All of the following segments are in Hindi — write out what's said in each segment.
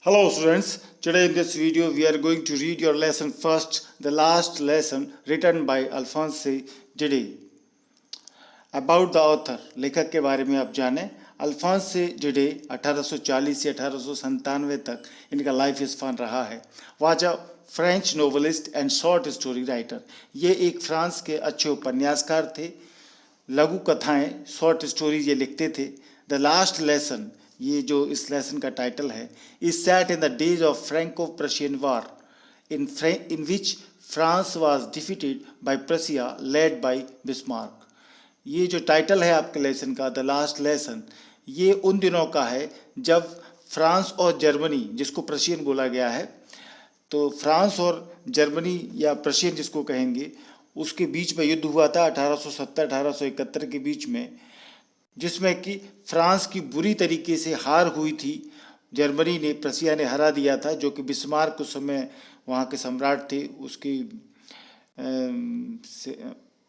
Hello students, today in this video we are going to read your lesson first, the last lesson written by Alphonse Daudet. About the author, लेखक के बारे में आप जानें. अल्फोंस डिडे 1840 से 1897 तक इनका लाइफ स्पान रहा है. Was a French novelist and short story writer. ये एक फ्रांस के अच्छे उपन्यासकार थे. लघु कथाएं, शॉर्ट स्टोरीज ये लिखते थे. द लास्ट लेसन, ये जो इस लेसन का टाइटल है, is set in the days of Franco Prussian war in which France was defeated by प्रसिया led by Bismarck. ये जो टाइटल है आपके लेसन का, द लास्ट लेसन, ये उन दिनों का है जब फ्रांस और जर्मनी, जिसको प्रशियन बोला गया है, तो फ्रांस और जर्मनी या प्रशियन जिसको कहेंगे, उसके बीच में युद्ध हुआ था 1870-1871 के बीच में, जिसमें कि फ्रांस की बुरी तरीके से हार हुई थी. जर्मनी ने, प्रसिया ने हरा दिया था, जो कि बिस्मार्क उस समय वहाँ के सम्राट थे.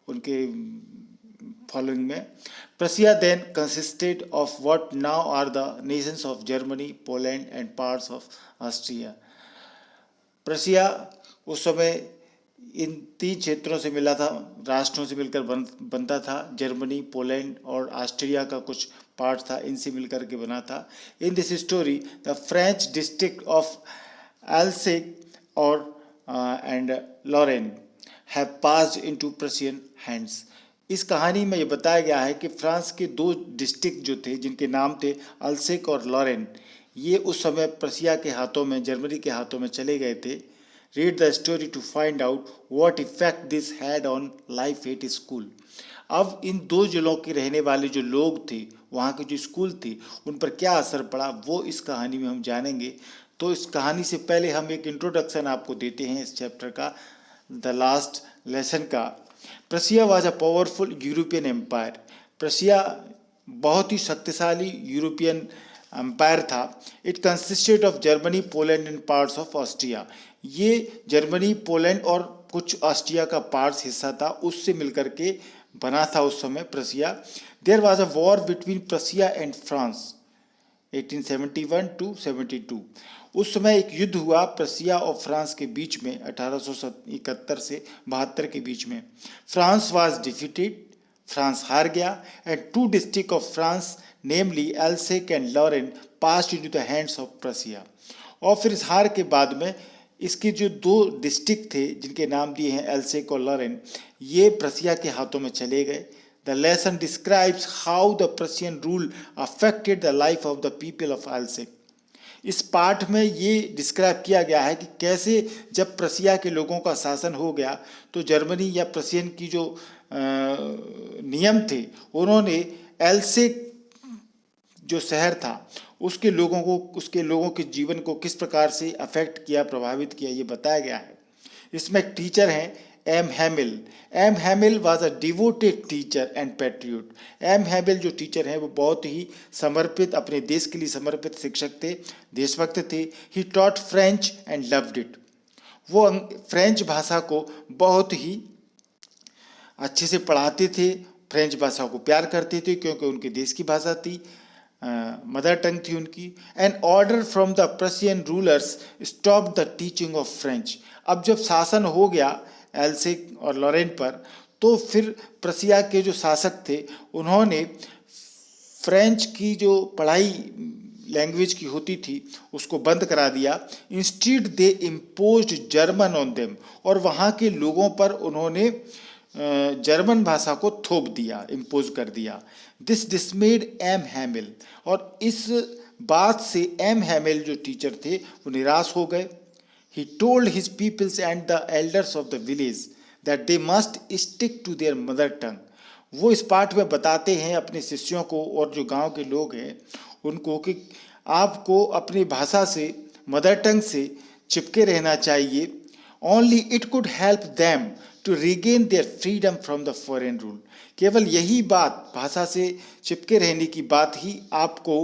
उनके फॉलोइंग में Prussia then consisted of what now are the nations of Germany, Poland and parts of Austria. Prussia उस समय इन 3 क्षेत्रों से मिला था, राष्ट्रों से मिलकर बनता था. जर्मनी, पोलैंड और ऑस्ट्रिया का कुछ पार्ट था, इनसे मिलकर के बना था. In this story the French district of Alsace और and Lorraine have passed into Prussian hands. इस कहानी में ये बताया गया है कि फ्रांस के 2 डिस्ट्रिक्ट जो थे, जिनके नाम थे अल्सेक और लॉरेन, ये उस समय प्रसिया के हाथों में, जर्मनी के हाथों में चले गए थे. Read the story to find out what effect this had on life at school. अब इन 2 जिलों के रहने वाले जो लोग थे, वहाँ के जो स्कूल थे, उन पर क्या असर पड़ा, वो इस कहानी में हम जानेंगे. तो इस कहानी से पहले हम एक इंट्रोडक्शन आपको देते हैं इस चैप्टर का, द लास्ट लेसन का. Prussia was a powerful European empire. Prussia बहुत ही शक्तिशाली यूरोपियन एम्पायर था. It consisted of Germany, Poland and parts of Austria. ये जर्मनी, पोलैंड और कुछ ऑस्ट्रिया का पार्ट्स हिस्सा था, उससे मिलकर के बना था उस समय Prussia. There was a war between Prussia and France 1871-72. उस समय एक युद्ध हुआ प्रसिया और फ्रांस के बीच में 1871 से 72 के बीच में. फ्रांस वाज डिफीटेड, फ्रांस हार गया. And 2 district of France namely Alsace and Lorraine passed into the hands of Prussia. और फिर इस हार के बाद में इसके जो 2 डिस्ट्रिक्ट थे, जिनके नाम दिए हैं एल्सेक और लॉरेन, ये प्रसिया के हाथों में चले गए. The lesson describes how the Prussian rule affected the life of the people of Alsace. इस पाठ में ये डिस्क्राइब किया गया है कि कैसे जब प्रसिया के लोगों का शासन हो गया, तो जर्मनी या प्रसियन की जो नियम थे, उन्होंने एल्सेक जो शहर था, उसके लोगों के जीवन को किस प्रकार से अफेक्ट किया, प्रभावित किया, ये बताया गया है. इसमें एक टीचर हैं M Hamel. M Hamel was a devoted teacher and patriot. M Hamel जो टीचर हैं, वो बहुत ही समर्पित, अपने देश के लिए समर्पित शिक्षक थे, देशभक्त थे. He taught French and loved it. वो फ्रेंच भाषा को बहुत ही अच्छे से पढ़ाते थे, फ्रेंच भाषा को प्यार करते थे, क्योंकि उनके देश की भाषा थी, मदर टंग थी उनकी. An order from the Prussian rulers stop the teaching of French. अब जब शासन हो गया एल्सेक और लॉरेन पर, तो फिर प्रसिया के जो शासक थे, उन्होंने फ्रेंच की जो पढ़ाई लैंग्वेज की होती थी, उसको बंद करा दिया. Instead they imposed German on them. और वहाँ के लोगों पर उन्होंने जर्मन भाषा को थोप दिया, इम्पोज कर दिया. This डिसमेड M हैमिल. और इस बात से एम हैमिल जो टीचर थे, वो निराश हो गए. He told his peoples and the elders of the village that they must stick to their mother tongue. वो इस पाठ में बताते हैं अपने शिष्यों को और जो गांव के लोग हैं उनको कि आपको अपनी भाषा से, मदर टंग से चिपके रहना चाहिए. Only it could help them to regain their freedom from the foreign rule. केवल यही बात, भाषा से चिपके रहने की बात ही आपको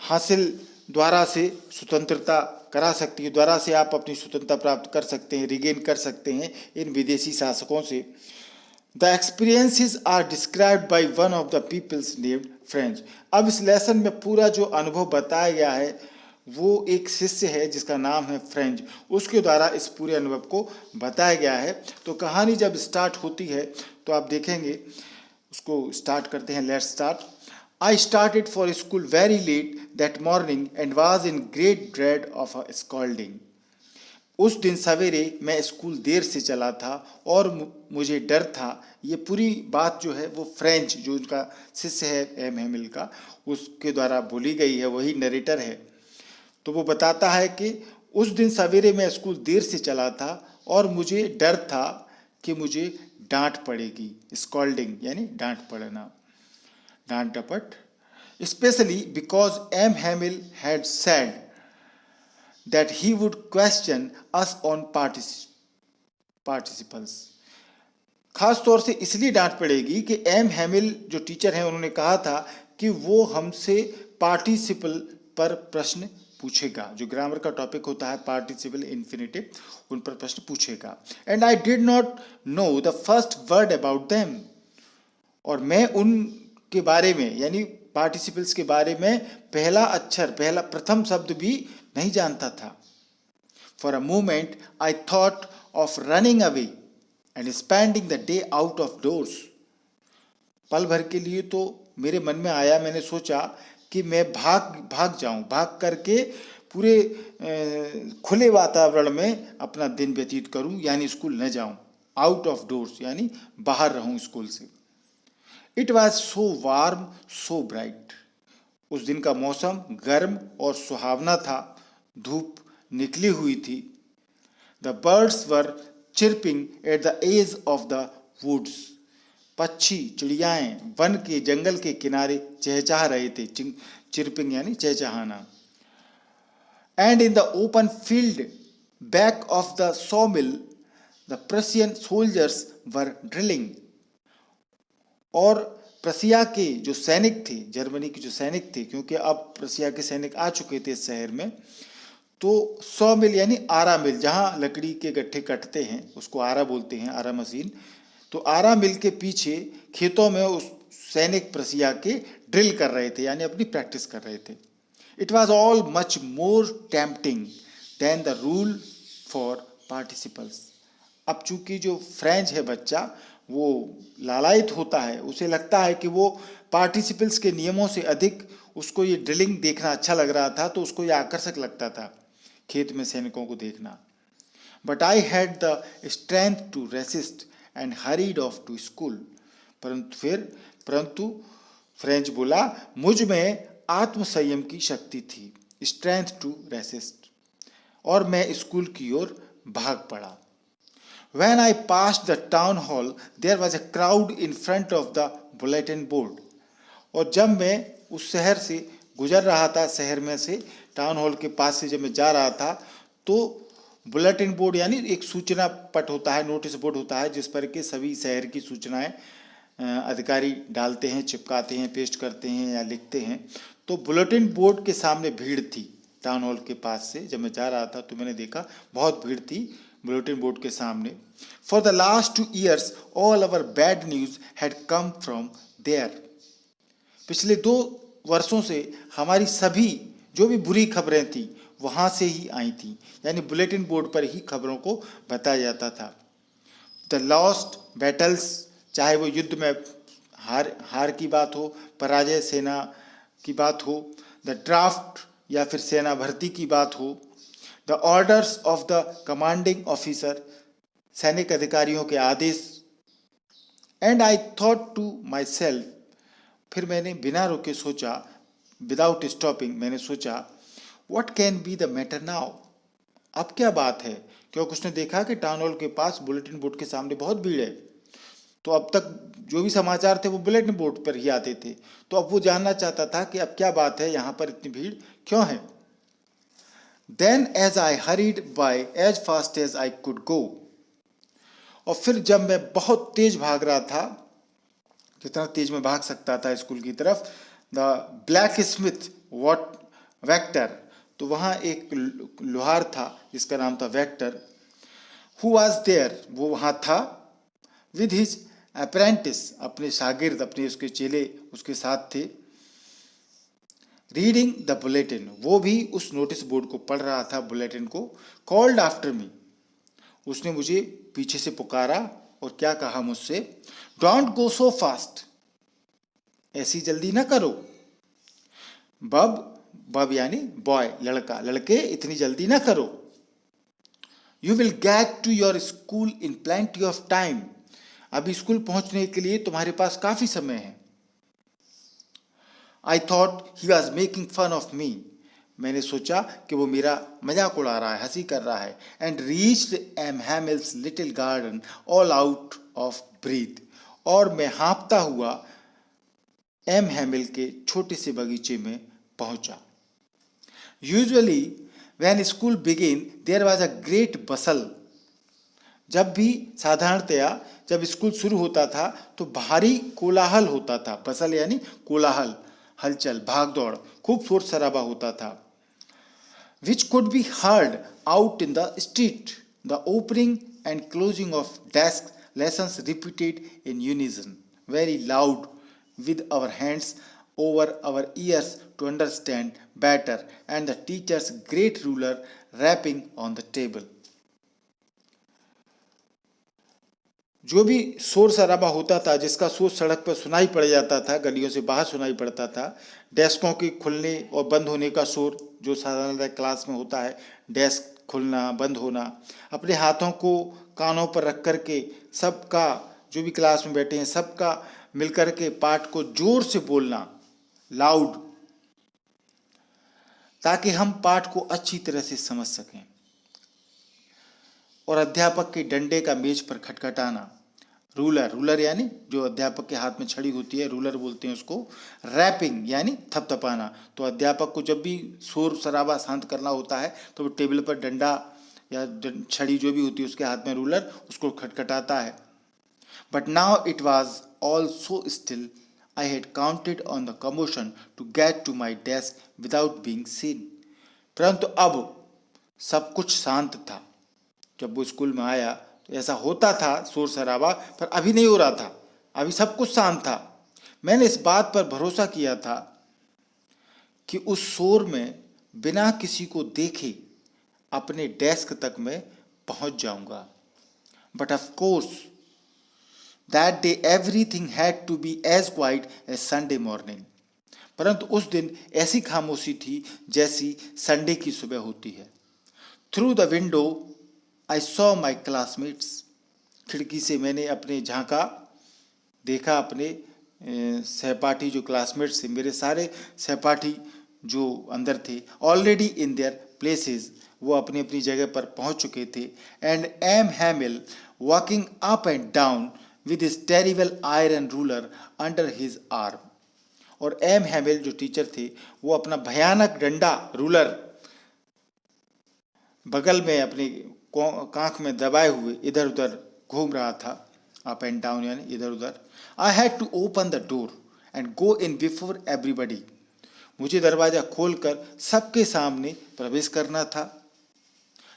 हासिल द्वारा से स्वतंत्रता करा सकती है, द्वारा से आप अपनी स्वतंत्रता प्राप्त कर सकते हैं, रिगेन कर सकते हैं इन विदेशी शासकों से. The experiences are described by one of the peoples named French. अब इस लेसन में पूरा जो अनुभव बताया गया है, वो एक शिष्य है जिसका नाम है फ्रेंच, उसके द्वारा इस पूरे अनुभव को बताया गया है। तो कहानी जब स्टार्ट होती है तो आप देखेंगे, उसको स्टार्ट करते हैं। Let's start. I started for school very let that morning and was in great dread of a scolding. उस दिन सवेरे मैं स्कूल देर से चला था और मुझे डर था। ये पूरी बात जो है वो फ्रेंच, जो उनका शिष्य है एम हेमिल का, उसके द्वारा बोली गई है, वही नरेटर है। तो वो बताता है कि उस दिन सवेरे मैं स्कूल देर से चला था और मुझे डर था कि मुझे डांट पड़ेगी। स्कॉल्डिंग यानी डांट पड़ना, डांट डपट। Specially because M Hamel had said that he would question us on participles। खास तौर से इसलिए डांट पड़ेगी कि एम हेमिल जो टीचर हैं उन्होंने कहा था कि वो हमसे पार्टिसिपल पर प्रश्न पूछेगा। जो ग्रामर का टॉपिक होता है पार्टिसिपल इन्फिनिटिव, उन पर प्रश्न पूछेगा। And I did not know the first word about them. और मैं उनके बारे में यानी पार्टिसिपल्स के बारे में पहला अक्षर, पहला प्रथम शब्द भी नहीं जानता था। For a moment, I thought of running away and spending the day out of doors। पल भर के लिए तो मेरे मन में आया, मैंने सोचा कि मैं भाग जाऊं, भाग करके पूरे खुले वातावरण में अपना दिन व्यतीत करूं, यानी स्कूल न जाऊं। आउट ऑफ डोर्स यानी बाहर रहूं स्कूल से। It was so warm so bright. उस दिन का मौसम गर्म और सुहावना था, धूप निकली हुई थी। The birds were chirping at the edge of the woods. पक्षी, चिड़ियाएं वन के, जंगल के किनारे चहचहा रहे थे। चिरपिंग यानी चहचहाना। And in the open field back of the sawmill the Prussian soldiers were drilling. और प्रसिया के जो सैनिक थे, जर्मनी के जो सैनिक थे, क्योंकि अब प्रसिया के सैनिक आ चुके थे इस शहर में, तो 100 मिल यानी आरा मिल, जहाँ लकड़ी के गट्ठे कटते हैं उसको आरा बोलते हैं, आरा मशीन। तो आरा मिल के पीछे खेतों में उस सैनिक प्रसिया के ड्रिल कर रहे थे, यानी अपनी प्रैक्टिस कर रहे थे। It was all much more tempting than the rule for participles. अब चूंकि जो फ्रेंच है बच्चा, वो लालायित होता है, उसे लगता है कि वो पार्टिसिपल्स के नियमों से अधिक उसको ये ड्रिलिंग देखना अच्छा लग रहा था, तो उसको ये आकर्षक लगता था खेत में सैनिकों को देखना। But I had the strength to resist and hurried off to school. परंतु फ्रेंच बोला, मुझ में आत्मसंयम की शक्ति थी, स्ट्रेंथ टू रेसिस्ट, और मैं स्कूल की ओर भाग पड़ा। When I passed the town hall, there was a crowd in front of the bulletin board। और जब मैं उस शहर से गुजर रहा था, शहर में से टाउन हॉल के पास से जब मैं जा रहा था, तो बुलेटिन बोर्ड यानी एक सूचना पट होता है, नोटिस बोर्ड होता है, जिस पर के सभी शहर की सूचनाएं अधिकारी डालते हैं, चिपकाते हैं, पेस्ट करते हैं या लिखते हैं। तो बुलेटिन बोर्ड के सामने भीड़ थी टाउन हॉल के पास से। जब मैं जा रहा था तो मैंने देखा बहुत भीड़ थी बुलेटिन बोर्ड के सामने। For the last 2 years all our bad news had come from there. पिछले 2 वर्षों से हमारी सभी जो भी बुरी खबरें थी वहाँ से ही आई थी, यानी बुलेटिन बोर्ड पर ही खबरों को बताया जाता था। द लॉस्ट बैटल्स, चाहे वो युद्ध में हार की बात हो, पराजय सेना की बात हो, द ड्राफ्ट या फिर सेना भर्ती की बात हो, the orders of the commanding officer, सैनिक अधिकारियों के आदेश। And I thought to myself, फिर मैंने बिना रुके सोचा, विदाउट स्टॉपिंग मैंने सोचा, what can be the matter now. अब क्या बात है, क्योंकि उसने देखा कि टाउन हॉल के पास बुलेटिन बोर्ड के सामने बहुत भीड़ है। तो अब तक जो भी समाचार थे वो बुलेटिन बोर्ड पर ही आते थे, तो अब वो जानना चाहता था कि अब क्या बात है, यहाँ पर इतनी भीड़ क्यों है। Then as I hurried by as fast as I could go. और फिर जब मैं बहुत तेज भाग रहा था, जितना तेज में भाग सकता था स्कूल की तरफ, द ब्लैक स्मिथ वेक्टर, तो वहाँ एक लोहार था जिसका नाम था वेक्टर, हु वॉज देयर, वो वहाँ था, विद हिज अप्रेंटिस, अपने शागिर्द, अपने उसके चेले उसके साथ थे। रीडिंग द बुलेटिन, वो भी उस नोटिस बोर्ड को पढ़ रहा था, बुलेटिन को। कॉल्ड आफ्टर मी, उसने मुझे पीछे से पुकारा और क्या कहा मुझसे, डोंट गो सो फास्ट, ऐसी जल्दी ना करो। बब, बब यानी बॉय, लड़का, लड़के इतनी जल्दी ना करो। You will get to your school in plenty of time, अभी स्कूल पहुंचने के लिए तुम्हारे पास काफी समय है। I thought he was making fun of me, मैंने सोचा कि वो मेरा मजाक उड़ा रहा है, हंसी कर रहा है। And reached M Hamel's little garden all out of breath, और मैं हाँफता हुआ एम हैमिल के छोटे से बगीचे में पहुंचा। Usually when school begin there was a great bustle, जब भी साधारणतया जब स्कूल शुरू होता था तो भारी कोलाहल होता था। बसल यानी कोलाहल, हलचल, भागदौड़, खूब शोर शराबा होता था। which could be heard out in the street, the opening and closing of desk lessons repeated in unison, very loud, with our hands over our ears to understand better, and the teacher's great ruler rapping on the table. जो भी शोर शराबा होता था, जिसका शोर सड़क पर सुनाई पड़ जाता था, गलियों से बाहर सुनाई पड़ता था, डेस्कों के खुलने और बंद होने का शोर जो साधारणतः क्लास में होता है, डेस्क खुलना बंद होना, अपने हाथों को कानों पर रख कर के सबका, जो भी क्लास में बैठे हैं सबका मिलकर के पाठ को जोर से बोलना, लाउड, ताकि हम पाठ को अच्छी तरह से समझ सकें। और अध्यापक के डंडे का मेज पर खटखटाना, रूलर, रूलर यानी जो अध्यापक के हाथ में छड़ी होती है, रूलर बोलते हैं उसको। रैपिंग यानी थपथपाना, तो अध्यापक को जब भी शोर शराबा शांत करना होता है तो वो टेबल पर डंडा या छड़ी जो भी होती है उसके हाथ में रूलर, उसको खटखटाता है। But now it was all so still, I had counted on the commotion to get to my desk without being seen. परंतु अब सब कुछ शांत था। जब वो स्कूल में आया तो ऐसा होता था शोर शराबा, पर अभी नहीं हो रहा था, अभी सब कुछ शांत था। मैंने इस बात पर भरोसा किया था कि उस शोर में बिना किसी को देखे अपने डेस्क तक मैं पहुंच जाऊंगा। But of course that day everything had to be as quiet as Sunday morning. परंतु उस दिन ऐसी खामोशी थी जैसी संडे की सुबह होती है। Through the window I saw my classmates, खिड़की से मैंने अपने झांका, देखा अपने सहपाठी जो क्लासमेट्स थे, मेरे सारे सहपाठी जो अंदर थे, ऑलरेडी इन देयर प्लेसेस, वो अपनी अपनी जगह पर पहुंच चुके थे। And M Hamel walking up and down with his terrible iron ruler under his arm, और एम हैमिल जो टीचर थे वो अपना भयानक डंडा, रूलर बगल में अपने कांख में दबाए हुए इधर उधर घूम रहा था, अप एंड डाउन यानी इधर उधर। I had to open the door and go in before everybody, मुझे दरवाजा खोलकर सबके सामने प्रवेश करना था।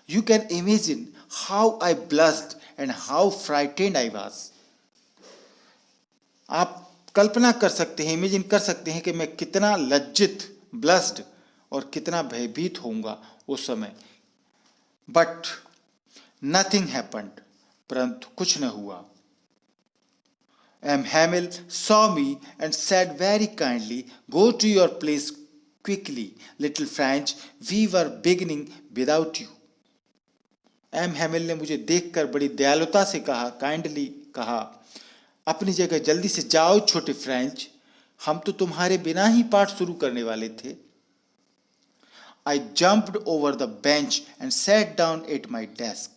You can imagine how I blushed and how frightened I was. आप कल्पना कर सकते हैं, इमेजिन कर सकते हैं कि मैं कितना लज्जित, ब्लस्ड, और कितना भयभीत होऊंगा उस समय। बट नथिंग हैपेंड, परंतु कुछ न हुआ। M Hamel saw me and said very kindly, go to your place quickly little French, we were beginning without you. M Hamel ने मुझे देखकर बड़ी दयालुता से कहा, काइंडली कहा, अपनी जगह जल्दी से जाओ छोटे फ्रेंच, हम तो तुम्हारे बिना ही पाठ शुरू करने वाले थे। I jumped over the bench and sat down at my desk.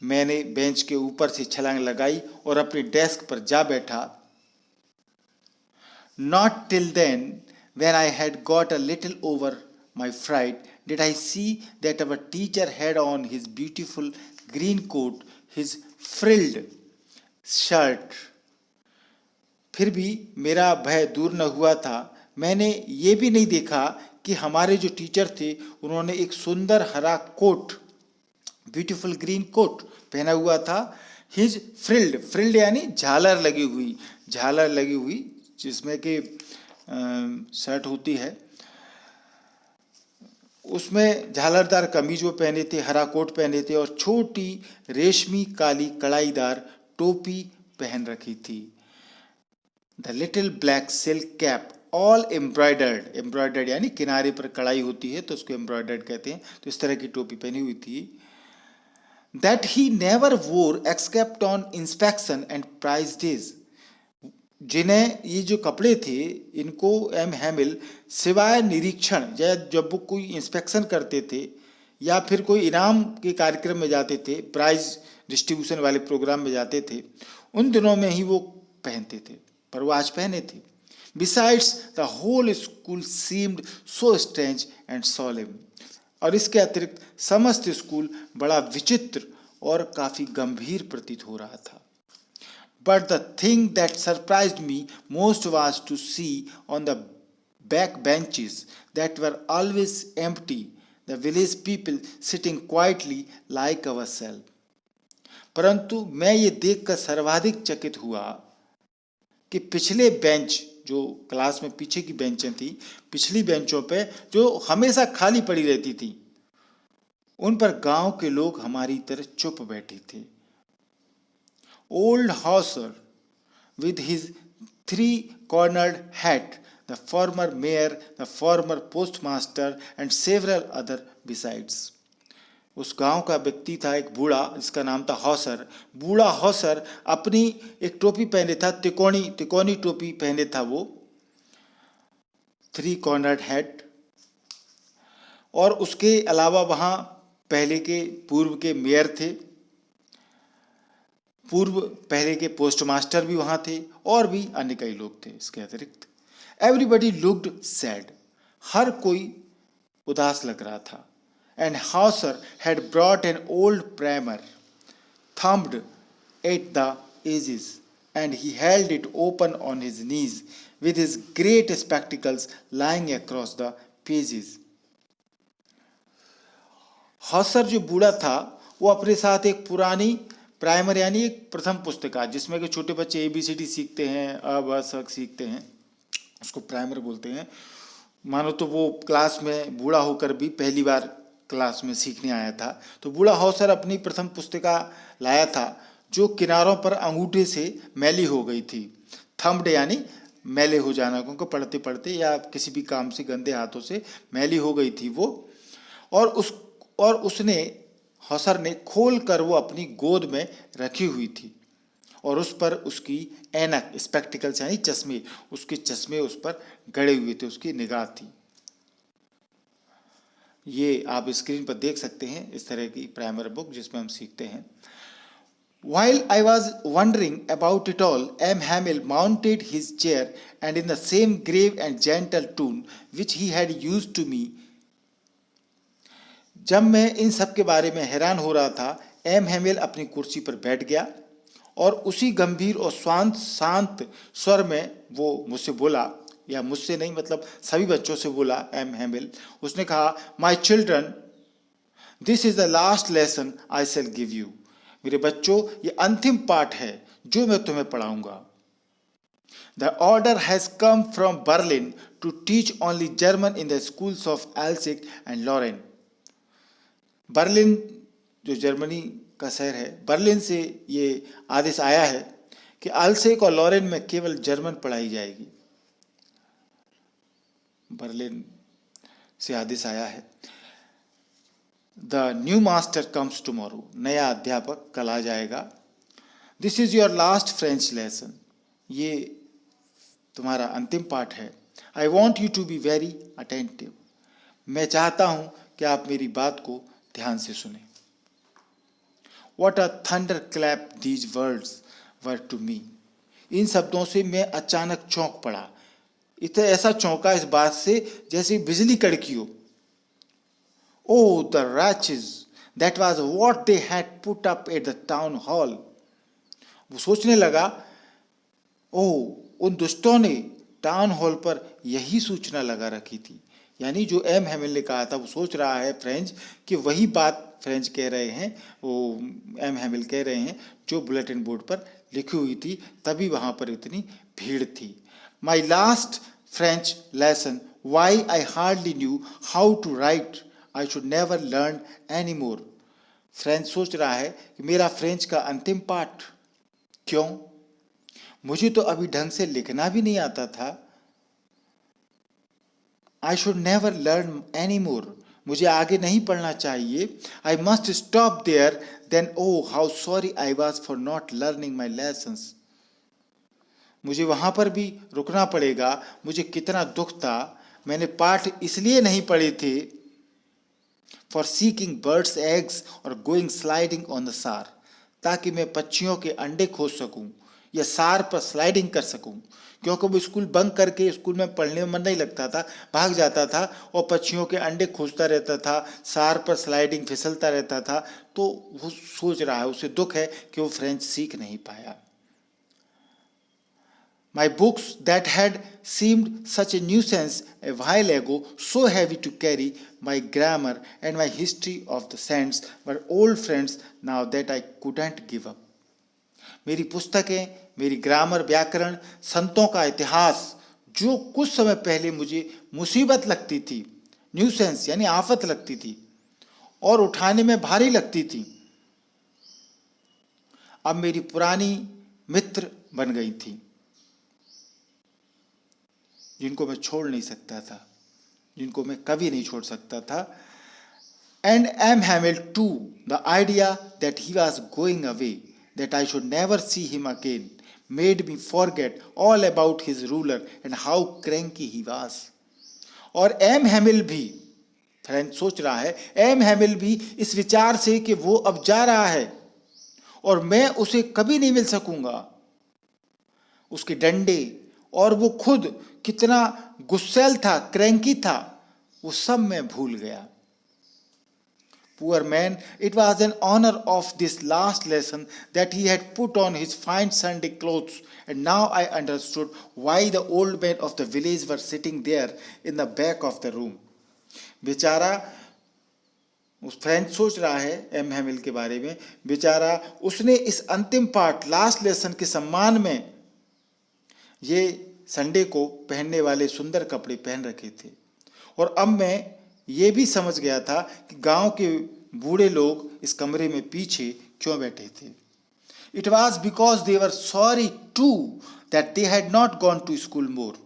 मैंने बेंच के ऊपर से छलांग लगाई और अपनी डेस्क पर जा बैठा। Not till then, when I had got a little over my fright, did I see that our teacher had on his beautiful green coat, his frilled shirt. फिर भी मेरा भय दूर न हुआ था। मैंने ये भी नहीं देखा कि हमारे जो टीचर थे उन्होंने एक सुंदर हरा कोट, ब्यूटीफुल ग्रीन कोट पहना हुआ था। हिज फ्रिल्ड, फ्रिल्ड यानी झालर लगी हुई, झालर लगी हुई जिसमें कि शर्ट होती है, उसमें झालरदार कमीज वो पहने थे, हरा कोट पहने थे और छोटी रेशमी काली कड़ाईदार टोपी पहन रखी थी। The little black silk cap all embroidered, embroidered यानी किनारे पर कढ़ाई होती है तो उसको एम्ब्रॉयडर्ड कहते हैं, तो इस तरह की टोपी पहनी हुई थी। That he never wore except on inspection and prize days, जिन्हें ये जो कपड़े थे इनको एम हैमिल सिवाय निरीक्षण या जब वो कोई इंस्पेक्शन करते थे या फिर कोई इनाम के कार्यक्रम में जाते थे, प्राइज डिस्ट्रीब्यूशन वाले प्रोग्राम में जाते थे, उन दिनों में ही वो पहनते थे, पर वो आज पहने थे। Besides the whole school seemed so strange and solemn, और इसके अतिरिक्त समस्त स्कूल बड़ा विचित्र और काफी गंभीर प्रतीत हो रहा था। But the thing that surprised me most was to see on the back benches that were always empty, the village people sitting quietly like ourselves. परंतु मैं ये देखकर सर्वाधिक चकित हुआ कि पिछले बेंच, जो क्लास में पीछे की बेंचें थी, पिछली बेंचों पे जो हमेशा खाली पड़ी रहती थी, उन पर गांव के लोग हमारी तरह चुप बैठे थे। Old Hauser, with his three-cornered hat, the former mayor, the former postmaster, and several other besides. उस गांव का व्यक्ति था एक बूढ़ा, जिसका नाम था हौसर। बूढ़ा हौसर अपनी एक टोपी पहने था, तिकोनी टोपी पहने था वो, थ्री कॉर्नर्ड हैट, और उसके अलावा वहां पहले के पूर्व के मेयर थे, पहले के पोस्टमास्टर भी वहां थे और भी अन्य कई लोग थे इसके अतिरिक्त। एवरीबडी लुक्ड सैड, हर कोई उदास लग रहा था। And Hauser had brought an old primer thumbed at the edges and he held it open on his knees with his great spectacles lying across the pages. Hauser जो बूढ़ा था वो अपने साथ एक पुरानी प्राइमर यानी एक प्रथम पुस्तिका, जिसमें कि छोटे बच्चे ABCD सीखते हैं, अ ब स सीखते हैं, उसको प्राइमर बोलते हैं। मानो तो वो क्लास में बूढ़ा होकर भी पहली बार क्लास में सीखने आया था, तो बूढ़ा हौसर अपनी प्रथम पुस्तिका लाया था जो किनारों पर अंगूठे से मैली हो गई थी। थम्ब्ड यानी मैले हो जाना, क्योंकि पढ़ते पढ़ते या किसी भी काम से गंदे हाथों से मैली हो गई थी वो, और उसने हौसर ने खोल कर वो अपनी गोद में रखी हुई थी और उस पर उसकी ऐनक, स्पेक्टिकल्स यानी चश्मे, उसके चश्मे उस पर गड़े हुए थे, उसकी निगाह थी। ये आप स्क्रीन पर देख सकते हैं इस तरह की प्राइमर बुक जिसमें हम सीखते हैं। While I was wondering about it all, M. Hamill mounted his chair and in the same grave and gentle tone which he had used to me, जब मैं इन सब के बारे में हैरान हो रहा था, एम हैमिल अपनी कुर्सी पर बैठ गया और उसी गंभीर और शांत स्वर में वो मुझसे बोला, या मुझसे नहीं मतलब सभी बच्चों से बोला एम हैमिल। उसने कहा, my children, this is the last lesson I shell give you. मेरे बच्चों, ये अंतिम पाठ है जो मैं तुम्हें पढ़ाऊंगा। The order has come from Berlin to teach only German in the schools of Alsace and Lorraine. Berlin जो जर्मनी का शहर है, बर्लिन से ये आदेश आया है कि अल्सेक और लॉरेन में केवल जर्मन पढ़ाई जाएगी। बर्लिन से आदेश आया है। The new master comes tomorrow, नया अध्यापक कल आ जाएगा। This is your last French lesson, ये तुम्हारा अंतिम पाठ है। I want you to be very attentive, मैं चाहता हूं कि आप मेरी बात को ध्यान से सुने। What a thunderclap these words were to me. इन शब्दों से मैं अचानक चौंक पड़ा। इतना ऐसा चौंका इस बात से जैसे बिजली कड़की हो। Oh, the wretches! That was what they had put up at the town hall. वो सोचने लगा, ओह, उन दुष्टों ने टाउन हॉल पर यही सूचना लगा रखी थी। यानी जो एम हैमिल ने कहा था वो सोच रहा है फ्रेंच कि वही बात फ्रेंच कह रहे हैं, वो एम हैमिल कह रहे हैं जो बुलेटिन बोर्ड पर लिखी हुई थी, तभी वहाँ पर इतनी भीड़ थी। My last French lesson, why I hardly knew how to write I should never learn any more. French सोच रहा है कि मेरा फ्रेंच का अंतिम पाठ। क्यों? मुझे तो अभी ढंग से लिखना भी नहीं आता था। I should never learn any more, मुझे आगे नहीं पढ़ना चाहिए। I must stop there, then oh how sorry I was for not learning my lessons. मुझे वहां पर भी रुकना पड़ेगा। मुझे कितना दुख था, मैंने पाठ इसलिए नहीं पढ़े थे। फॉर सीकिंग बर्ड्स एग्स और गोइंग स्लाइडिंग ऑन द सार, ताकि मैं पक्षियों के अंडे खोज सकूं या सार पर स्लाइडिंग कर सकूं। क्योंकि वो स्कूल बंक करके स्कूल में पढ़ने में मन नहीं लगता था, भाग जाता था और पक्षियों के अंडे खोजता रहता था, सार पर स्लाइडिंग फिसलता रहता था। तो वो सोच रहा है, उसे दुख है कि वो फ्रेंच सीख नहीं पाया। My books that had seemed such a nuisance a while ago, so heavy to carry, my grammar and my history of the saints were old friends now that I couldn't give up. मेरी पुस्तकें, मेरी ग्रामर, व्याकरण, संतों का इतिहास, जो कुछ समय पहले मुझे मुसीबत लगती थी, न्यूसेंस यानी आफत लगती थी और उठाने में भारी लगती थी, अब मेरी पुरानी मित्र बन गई थी, जिनको मैं छोड़ नहीं सकता था, जिनको मैं कभी नहीं छोड़ सकता था। And M. Hamel too, the idea that he was going away, that I should never see him again, made me forget all about his ruler and how cranky he was. और एम हैमिल भी, फ्रेंच सोच रहा है, एम हैमिल भी इस विचार से कि वो अब जा रहा है और मैं उसे कभी नहीं मिल सकूंगा, उसके डंडे और वो खुद कितना गुस्सैल था, क्रैंकी था, वो सब मैं भूल गया। Poor man, it was an honor of this last lesson that he had put on his fine Sunday clothes, and now I understood why the old men of the village were sitting there in the back of the room. बेचारा, उस फ्रेंच सोच रहा है एम हैमिल के बारे में, बेचारा उसने इस अंतिम पाठ, लास्ट लेसन के सम्मान में ये संडे को पहनने वाले सुंदर कपड़े पहन रखे थे। और अब मैं ये भी समझ गया था कि गांव के बूढ़े लोग इस कमरे में पीछे क्यों बैठे थे। It was because they were sorry to that they had not gone to school more.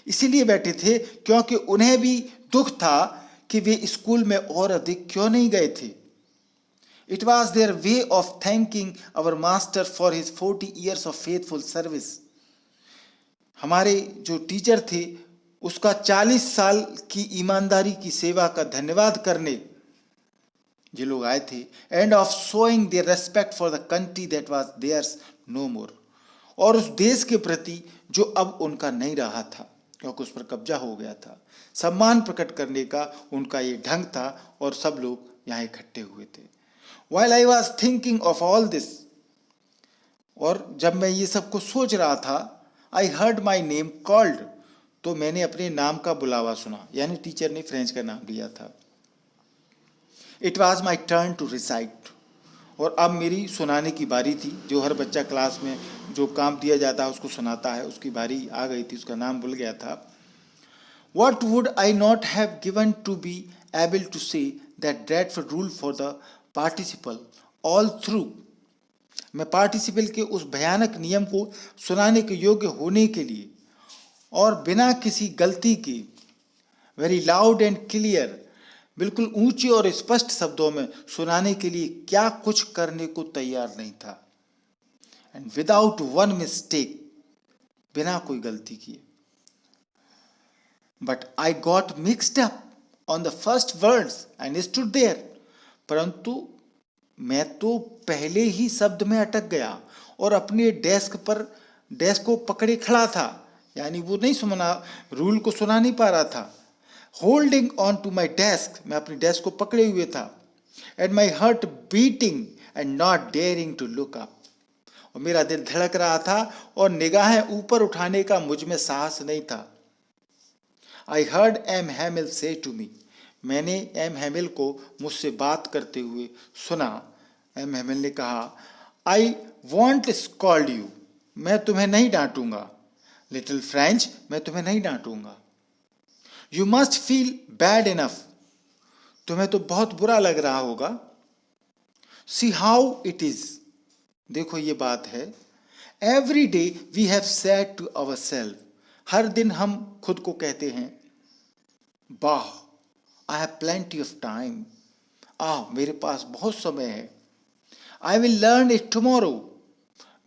इसीलिए बैठे थे क्योंकि उन्हें भी दुख था कि वे स्कूल में और अधिक क्यों नहीं गए थे। It was their way of thanking our master for his 40 years of faithful service. हमारे जो टीचर थे उसका 40 साल की ईमानदारी की सेवा का धन्यवाद करने ये लोग आए थे। And of showing their respect for the country that was theirs no more, और उस देश के प्रति जो अब उनका नहीं रहा था क्योंकि उस पर कब्जा हो गया था, सम्मान प्रकट करने का उनका ये ढंग था और सब लोग यहाँ इकट्ठे हुए थे। While I was thinking of all this, और जब मैं ये सब कुछ सोच रहा था, I heard my name called, तो मैंने अपने नाम का बुलावा सुना, यानी टीचर ने फ्रेंच का नाम लिया था। It was my turn to recite, और अब मेरी सुनाने की बारी थी। जो हर बच्चा क्लास में जो काम दिया जाता है उसको सुनाता है, उसकी बारी आ गई थी, उसका नाम भूल गया था। What would I not have given to be able to say that dreadful rule for the participle all through. मैं पार्टिसिपल के उस भयानक नियम को सुनाने के योग्य होने के लिए और बिना किसी गलती के, वेरी लाउड एंड क्लियर, बिल्कुल ऊंचे और स्पष्ट शब्दों में सुनाने के लिए क्या कुछ करने को तैयार नहीं था। एंड विदाउट वन मिस्टेक, बिना कोई गलती किए। But I got mixed up on the first words and stood there, परंतु मैं तो पहले ही शब्द में अटक गया और अपने डेस्क को पकड़े खड़ा था, यानी वो नहीं सुना, रूल को सुना नहीं पा रहा था। Holding on to my desk, मैं अपनी डेस्क को पकड़े हुए था। And my heart beating and not daring to look up, और मेरा दिल धड़क रहा था और निगाहें ऊपर उठाने का मुझ में साहस नहीं था। आई हर्ड एम हैमिल से टू मी, मैंने एम हैमिल को मुझसे बात करते हुए सुना। एम हैमिल ने कहा, आई वॉन्ट स्कॉल्ड यू, मैं तुम्हें नहीं डांटूंगा। लिटिल फ्रेंच, मैं तुम्हें नहीं डांटूंगा। You must feel bad enough, तुम्हें तो बहुत बुरा लग रहा होगा। सी हाउ इट इज, देखो ये बात है। Every day we have said to our self, हर दिन हम खुद को कहते हैं, वाह, I have plenty of time, मेरे पास बहुत समय है। I will learn it tomorrow,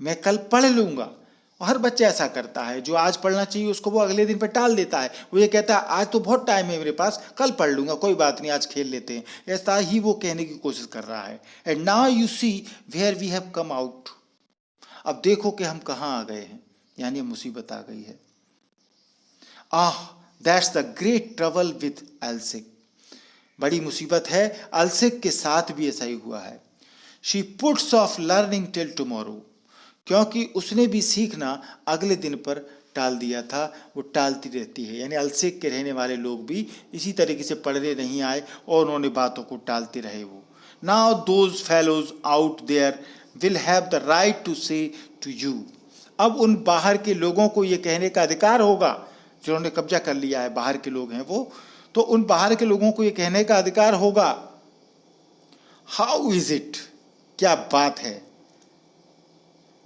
मैं कल पढ़ लूंगा। और हर बच्चा ऐसा करता है, जो आज पढ़ना चाहिए उसको वो अगले दिन पर टाल देता है। वो ये कहता है आज तो बहुत टाइम है मेरे पास, कल पढ़ लूंगा, कोई बात नहीं, आज खेल लेते हैं। ऐसा ही वो कहने की कोशिश कर रहा है। And now you see where we have come out, अब देखो कि हम कहाँ आ गए हैं, यानी मुसीबत आ गई है। That's the great trouble with Alsace, बड़ी मुसीबत है, एल्सिक के साथ भी ऐसा ही हुआ है। She puts of learning till tomorrow, क्योंकि उसने भी सीखना अगले दिन पर टाल दिया था, वो टालती रहती है। यानी एल्सिक के रहने वाले लोग भी इसी तरीके से पढ़ने नहीं आए और उन्होंने बातों को टालते रहे। वो now those fellows out there will have the right to say to you, अब उन बाहर के लोगों को ये कहने का अधिकार होगा, जिन्होंने कब्जा कर लिया है, बाहर के लोग हैं वो, तो उन बाहर के लोगों को ये कहने का अधिकार होगा, हाउ इज इट, क्या बात है,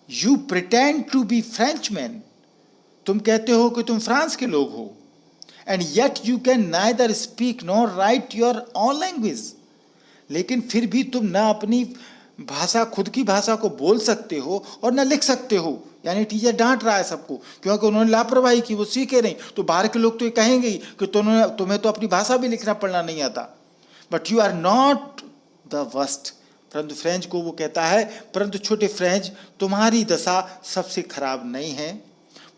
you pretend to be Frenchman, तुम कहते हो कि तुम फ्रांस के लोग हो, and yet you can neither speak nor write your own language, लेकिन फिर भी तुम ना अपनी भाषा, खुद की भाषा को बोल सकते हो और ना लिख सकते हो। यानी टीचर डांट रहा है सबको, क्योंकि उन्होंने लापरवाही की, वो सीखे नहीं। तो बाहर के लोग तो ये कहेंगे ही कि तुम्हें तो अपनी भाषा भी लिखना पढ़ना नहीं आता। But you are not the worst, परंतु फ्रेंच को वो कहता है, परंतु छोटे फ्रेंच, तुम्हारी दशा सबसे खराब नहीं है।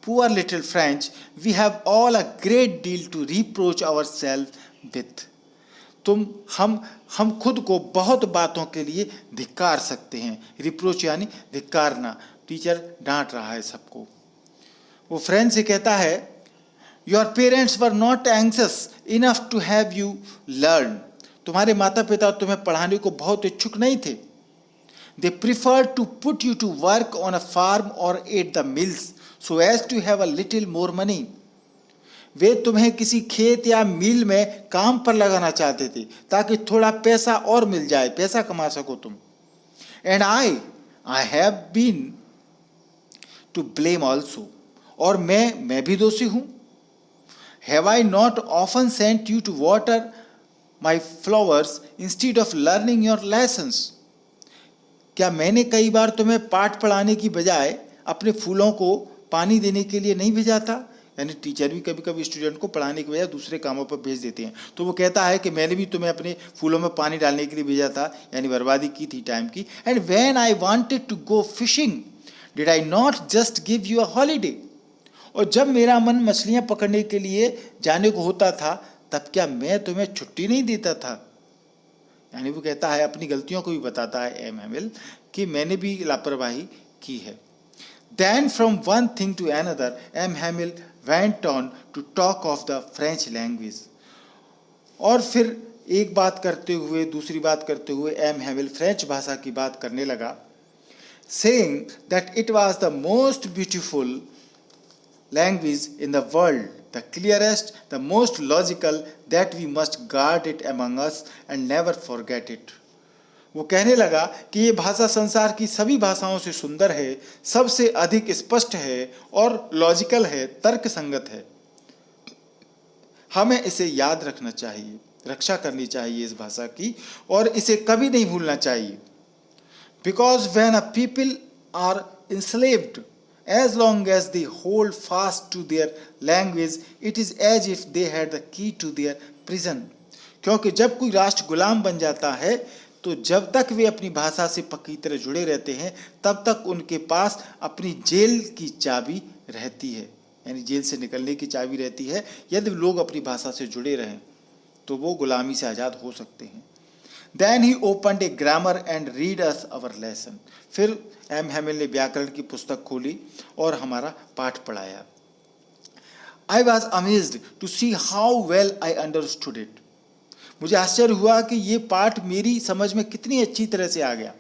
Poor little French, we have all a great deal to reproach our self with, हम खुद को बहुत बातों के लिए धिक्कार सकते हैं। रिप्रोच यानी धिक्कारना, टीचर डांट रहा है सबको। वो फ्रेंड से कहता है, your parents were not anxious enough to have you learn, तुम्हारे माता पिता तुम्हें पढ़ाने को बहुत इच्छुक नहीं थे। They prefer to put you to work on a farm or at the mills so as to have a little more money, वे तुम्हें किसी खेत या मिल में काम पर लगाना चाहते थे ताकि थोड़ा पैसा और मिल जाए, पैसा कमा सको तुम। And I have been to blame also, और मैं भी दोषी हूं। Have I not often sent you to water my flowers instead of learning your lessons, क्या मैंने कई बार तुम्हें पाठ पढ़ाने की बजाय अपने फूलों को पानी देने के लिए नहीं भेजा था। यानी टीचर भी कभी कभी स्टूडेंट को पढ़ाने की बजाय दूसरे कामों पर भेज देते हैं। तो वो कहता है कि मैंने भी तुम्हें अपने फूलों में पानी डालने के लिए भेजा था, यानी बर्बादी की थी टाइम की। And when I wanted to go fishing did I not just give you a holiday, और जब मेरा मन मछलियां पकड़ने के लिए जाने को होता था, तब क्या मैं तुम्हें छुट्टी नहीं देता था। यानी वो कहता है, अपनी गलतियों को भी बताता है एम हैमिल कि मैंने भी लापरवाही की है। Then from one thing to another, M. Hamil went on to talk of the French language. और फिर एक बात करते हुए दूसरी बात करते हुए एम हैमिल फ्रेंच भाषा की बात करने लगा, saying that it was the most beautiful language in the world, the clearest, the most logical, that we must guard it among us and never forget it. वो कहने लगा कि ये भाषा संसार की सभी भाषाओं से सुंदर है, सबसे अधिक स्पष्ट है और लॉजिकल है, तर्क संगत है। हमें इसे याद रखना चाहिए, रक्षा करनी चाहिए इस भाषा की, और इसे कभी नहीं भूलना चाहिए। Because when a people are enslaved as long as they hold fast to their language, it is as if they had the key to their prison. क्योंकि जब कोई राष्ट्र गुलाम बन जाता है, तो जब तक वे अपनी भाषा से पक्की तरह जुड़े रहते हैं, तब तक उनके पास अपनी जेल की चाबी रहती है, यानी जेल से निकलने की चाबी रहती है। यदि लोग अपनी भाषा से जुड़े रहें तो वो गुलामी से आज़ाद हो सकते हैं। Then he opened a grammar and read us our lesson. फिर एम हैमिल ने व्याकरण की पुस्तक खोली और हमारा पाठ पढ़ाया। I was amazed to see how well I understood it. मुझे आश्चर्य हुआ कि ये पाठ मेरी समझ में कितनी अच्छी तरह से आ गया।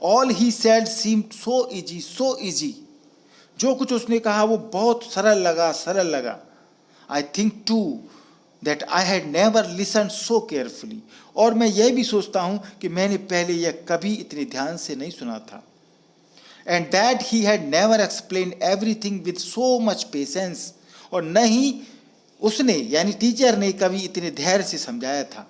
All he said seemed so easy, so easy. जो कुछ उसने कहा वो बहुत सरल लगा। I think too that I had never listened so carefully. और मैं यह भी सोचता हूँ कि मैंने पहले यह कभी इतने ध्यान से नहीं सुना था. And that he had never explained everything with so much patience. और न ही उसने यानी टीचर ने कभी इतने धैर्य से समझाया था.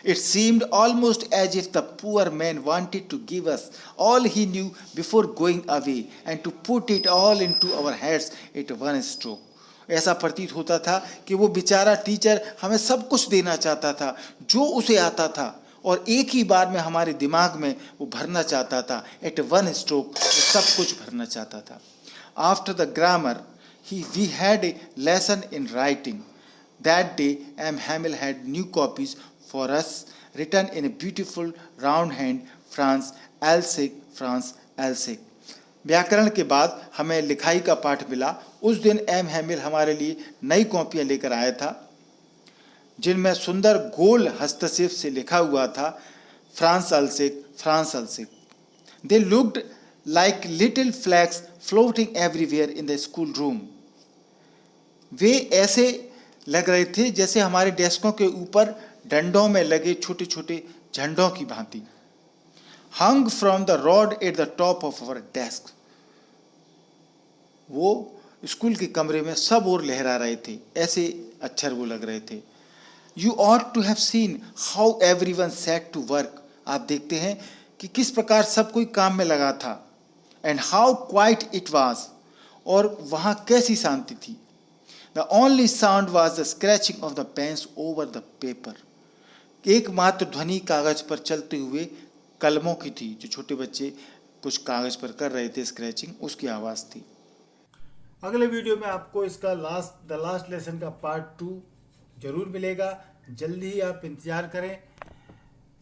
It seemed almost as if the poor man wanted to give us all he knew before going away and to put it all into our heads at one stroke. ऐसा प्रतीत होता था कि वो बेचारा टीचर हमें सब कुछ देना चाहता था जो उसे आता था और एक ही बार में हमारे दिमाग में वो भरना चाहता था. एट वन स्ट्रोक वो सब कुछ भरना चाहता था. After the grammar we had a lesson in writing. That day M. Hamill had new copies for us written in a beautiful round hand France Alsek. व्याकरण के बाद हमें लिखाई का पाठ मिला. उस दिन एम हैमिल हमारे लिए नई कॉपियां लेकर आया था जिनमें सुंदर गोल हस्तक्षेप से लिखा हुआ था France Alsace. They looked like little flags floating everywhere in the school room. वे ऐसे लग रहे थे जैसे हमारे डेस्कों के ऊपर डंडों में लगे छोटे छोटे झंडों की भांति. Hung from the rod at the top of our desk. वो स्कूल के कमरे में सब और लहरा रहे थे, ऐसे अक्षर वो लग रहे थे. You ought to have seen how everyone set to work. आप देखते हैं कि किस प्रकार सब कोई काम में लगा था. And how quiet it was. और वहाँ कैसी शांति थी. The only sound was the scratching of the pens over the paper. एकमात्र ध्वनि कागज पर चलते हुए कलमों की थी. जो छोटे बच्चे कुछ कागज पर कर रहे थे स्क्रैचिंग, उसकी आवाज़ थी. अगले वीडियो में आपको इसका द लास्ट लेसन का पार्ट 2 जरूर मिलेगा. जल्दी ही आप इंतजार करें,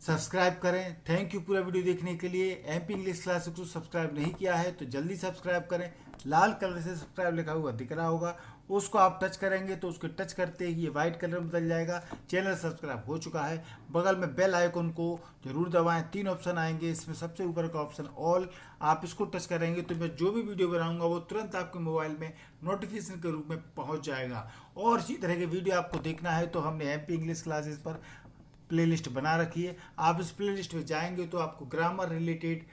सब्सक्राइब करें. थैंक यू पूरा वीडियो देखने के लिए. एमपी इंग्लिश क्लासेस को सब्सक्राइब नहीं किया है तो जल्दी सब्सक्राइब करें. लाल कलर से सब्सक्राइब लिखा हुआ दिख रहा होगा, उसको आप टच करेंगे तो उसको टच करते ही ये वाइट कलर में बदल जाएगा. चैनल सब्सक्राइब हो चुका है. बगल में बेल आइकन को जरूर दबाएं. 3 ऑप्शन आएंगे, इसमें सबसे ऊपर का ऑप्शन ऑल. आप इसको टच करेंगे तो मैं जो भी वीडियो बनाऊंगा वो तुरंत आपके मोबाइल में नोटिफिकेशन के रूप में पहुंच जाएगा. और इसी तरह के वीडियो आपको देखना है तो हमने एमपी इंग्लिश क्लासेस पर प्लेलिस्ट बना रखी है. आप इस प्लेलिस्ट में जाएंगे तो आपको grammar related,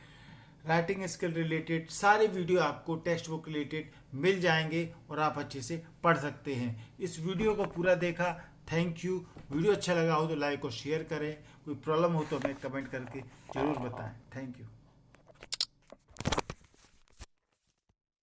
writing skill related सारे वीडियो आपको टेक्स्ट बुक रिलेटेड मिल जाएंगे और आप अच्छे से पढ़ सकते हैं. इस वीडियो को पूरा देखा, थैंक यू. वीडियो अच्छा लगा हो तो लाइक और शेयर करें. कोई प्रॉब्लम हो तो हमें कमेंट करके जरूर बताएं. Thank you.